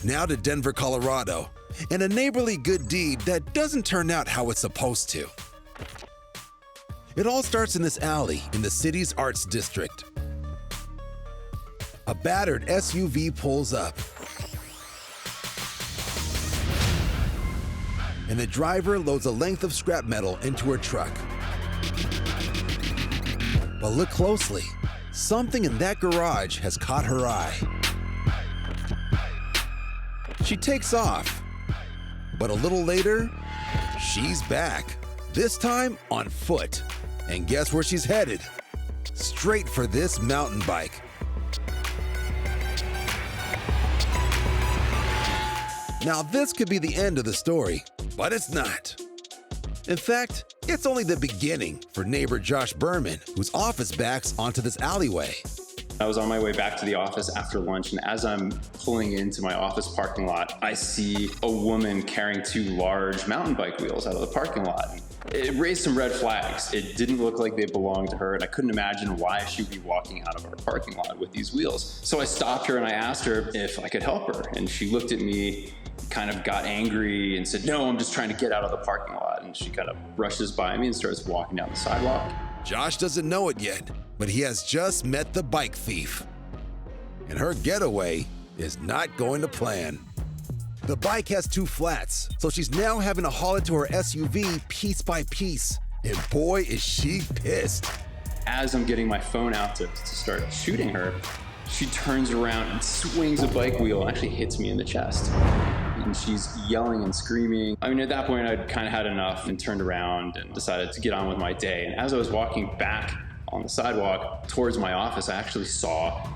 Now to Denver, Colorado, and a neighborly good deed that doesn't turn out how it's supposed to. It all starts in this alley in the city's arts district. A battered SUV pulls up, and the driver loads a length of scrap metal into her truck. But look closely. Something in that garage has caught her eye. She takes off, but a little later, she's back, this time on foot. And guess where she's headed? Straight for this mountain bike. Now, this could be the end of the story, but it's not. In fact, it's only the beginning for neighbor Josh Berman, whose office backs onto this alleyway. I was on my way back to the office after lunch, and as I'm pulling into my office parking lot, I see a woman carrying 2 large mountain bike wheels out of the parking lot. It raised some red flags. It didn't look like they belonged to her, and I couldn't imagine why she would be walking out of our parking lot with these wheels. So I stopped her and I asked her if I could help her, and she looked at me, kind of got angry and said, "No, I'm just trying to get out of the parking lot." And she kind of brushes by me and starts walking down the sidewalk. Josh doesn't know it yet, but he has just met the bike thief. And her getaway is not going to plan. The bike has 2 flats, so she's now having to haul it to her SUV piece by piece. And boy, is she pissed. As I'm getting my phone out to start shooting her, she turns around and swings a bike wheel and actually hits me in the chest. And she's yelling and screaming. I mean, at that point, I'd kind of had enough and turned around and decided to get on with my day. And as I was walking back on the sidewalk towards my office, I actually saw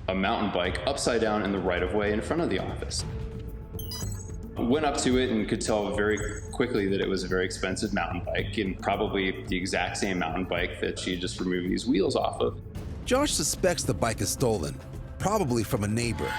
a mountain bike upside down in the right-of-way in front of the office. I went up to it and could tell very quickly that it was a very expensive mountain bike, and probably the exact same mountain bike that she had just removed these wheels off of. Josh suspects the bike is stolen, probably from a neighbor.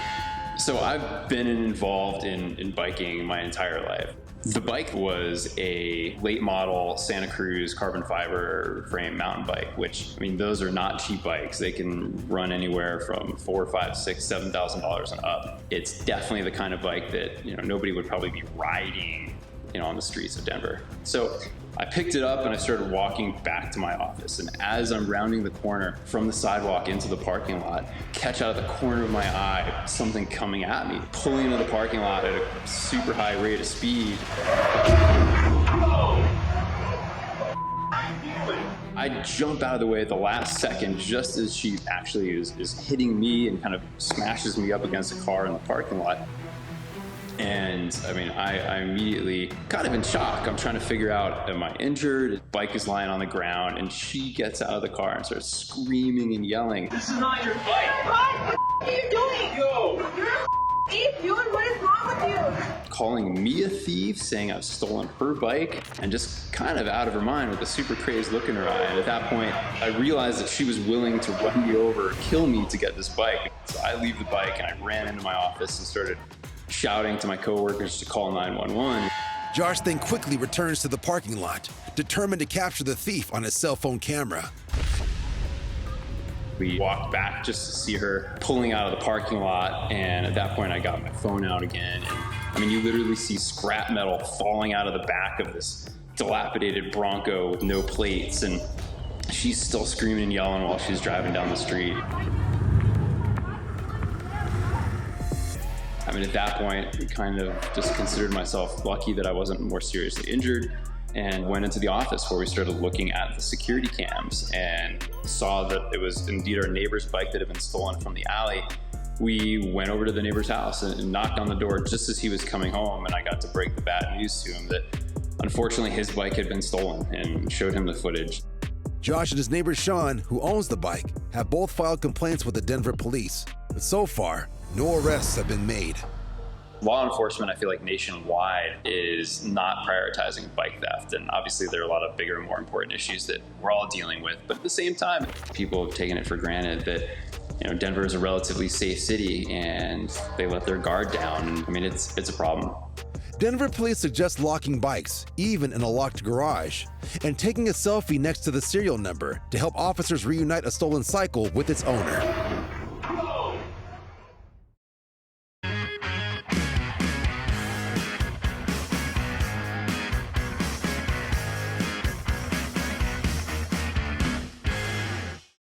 So I've been involved in biking my entire life. The bike was a late model Santa Cruz carbon fiber frame mountain bike, which, I mean, those are not cheap bikes. They can run anywhere from $4,000, $5,000, $6,000, $7,000 and up. It's definitely the kind of bike that, nobody would probably be riding, on the streets of Denver. So I picked it up and I started walking back to my office. And as I'm rounding the corner from the sidewalk into the parking lot, catch out of the corner of my eye something coming at me, pulling into the parking lot at a super high rate of speed. I jump out of the way at the last second just as she actually is hitting me and kind of smashes me up against a car in the parking lot. And I mean, I immediately kind of in shock. I'm trying to figure out, am I injured? The bike is lying on the ground, and she gets out of the car and starts screaming and yelling. This is not your bike! What are you doing? Yo! You're a thief, dude! What is wrong with you? Calling me a thief, saying I've stolen her bike, and just kind of out of her mind with a super crazed look in her eye. And at that point, I realized that she was willing to run me over, kill me to get this bike. So I leave the bike and I ran into my office and started shouting to my coworkers to call 911. Josh then quickly returns to the parking lot, determined to capture the thief on his cell phone camera. We walked back just to see her pulling out of the parking lot, and at that point I got my phone out again. And I mean, you literally see scrap metal falling out of the back of this dilapidated Bronco with no plates, and she's still screaming and yelling while she's driving down the street. I mean, at that point, I kind of just considered myself lucky that I wasn't more seriously injured, and went into the office where we started looking at the security cams and saw that it was indeed our neighbor's bike that had been stolen from the alley. We went over to the neighbor's house and knocked on the door just as he was coming home, and I got to break the bad news to him that unfortunately his bike had been stolen, and showed him the footage. Josh and his neighbor Sean, who owns the bike, have both filed complaints with the Denver police, but so far, no arrests have been made. Law enforcement, I feel like nationwide, is not prioritizing bike theft. And obviously there are a lot of bigger and more important issues that we're all dealing with. But at the same time, people have taken it for granted that Denver is a relatively safe city, and they let their guard down. And I mean, it's a problem. Denver police suggest locking bikes, even in a locked garage, and taking a selfie next to the serial number to help officers reunite a stolen cycle with its owner.